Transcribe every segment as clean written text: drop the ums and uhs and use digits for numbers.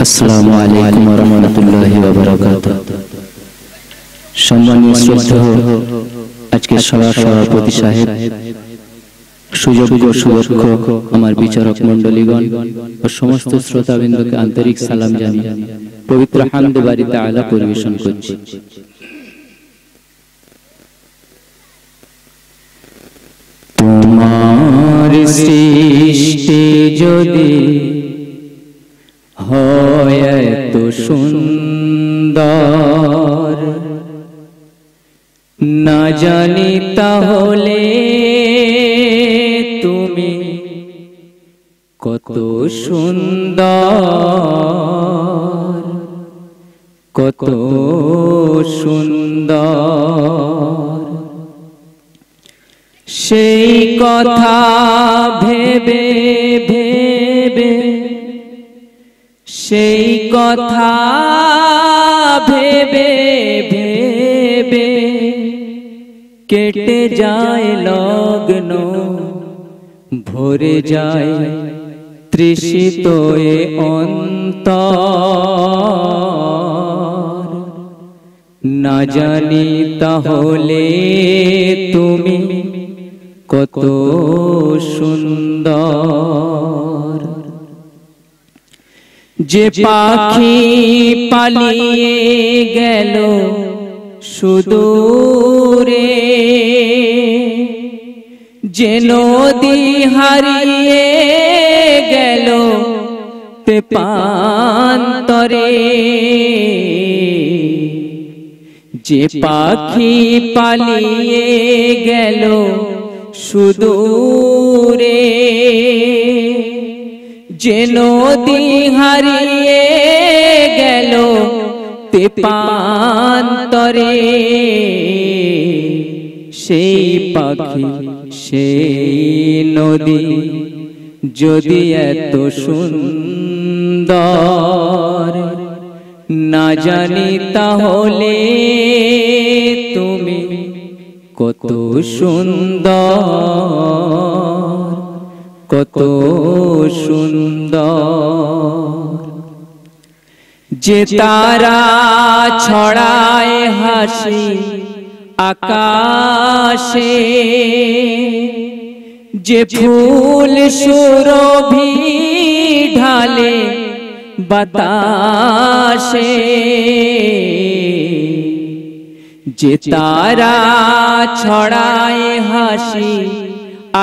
আসসালামু আলাইকুম ওয়া রাহমাতুল্লাহি ওয়া বারাকাতুহু। সম্মানীয় শ্রদ্ধেয় আজকের সভাপতি সাহেব, সুযোগ্য সুদক্ষ আমার বিচারক মণ্ডলীগণ ও সমস্ত শ্রোতাবৃন্দকে আন্তরিক সালাম জানিয়ে পবিত্র হামদে বারি তাআলা পরিবেশন করছি। তোমার সৃষ্টি যদি হয় এত সুন্দর, না জানি তাহলে তুমি কত সুন্দর, কত সুন্দর। সেই কথা ভেবে ভেবে, সেই কথা ভেবে ভেবে কেটে যায় লগ্ন, ভরে যায় তৃষিত এ অন্তর। না জানি তাহলে তুমি কত সুন্দর। যে পাখি পালিয়ে গেল সুদূরে, যে নদী হারিয়ে গেল তেপান্তরে, যে পাখি পালিয়ে গেল সুদূরে, যে নদী হারিয়ে গেল তেপান্তরে, সেই পাখি সেই নদী যদি এত সুন্দর, না জানি তাহলে তুমি কত সুন্দর, কত সুন্দর। যে তারা ছড়ায় হাসি আকাশে, যে ফুল সুরভি ঢালে বাতাসে, যে তারা ছড়ায় হাসি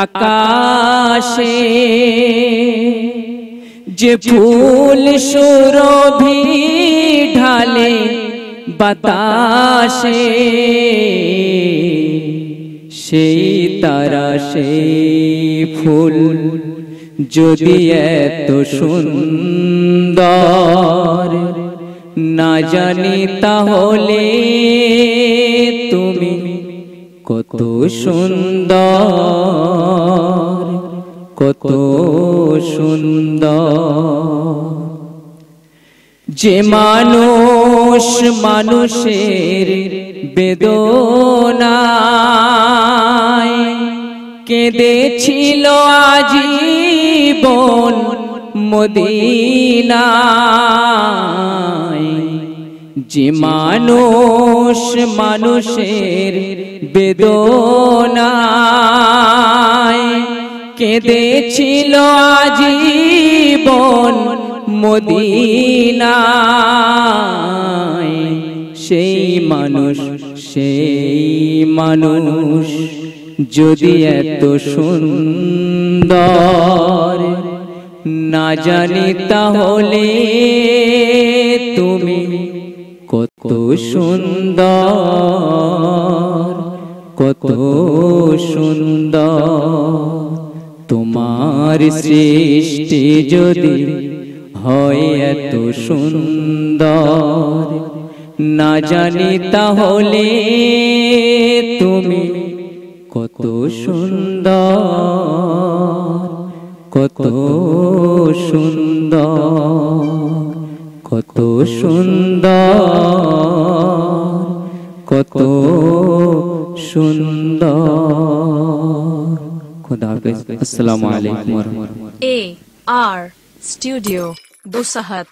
আকাশে, যে ফুল সুরভি ঢালে বাতাসে, সেই তারা সেই ফুল যদি এত সুন্দর, না জানি তাহলে তুমি কত সুন্দর, কত সুন্দর। যে মানুষ মানুষের বেদনায় কেঁদেছিল আজীবন মদিনায়, যে মানুষ মানুষের বেদনায় কেঁদেছিল আজীবন মদিনায়, সেই মানুষ যদি এত সুন্দর, না জানি তাহলে তুমি কত সুন্দর, কত সুন্দর। তোমার সৃষ্টি যদি হয় এত সুন্দর, না জানি তাহলে তুমি কত সুন্দর, কত সুন্দর, কত সুন্দর, কত সুন্দর। खुदा हाफिज़। अस्सलामु अलैकुम। AR Studio, Dussahat।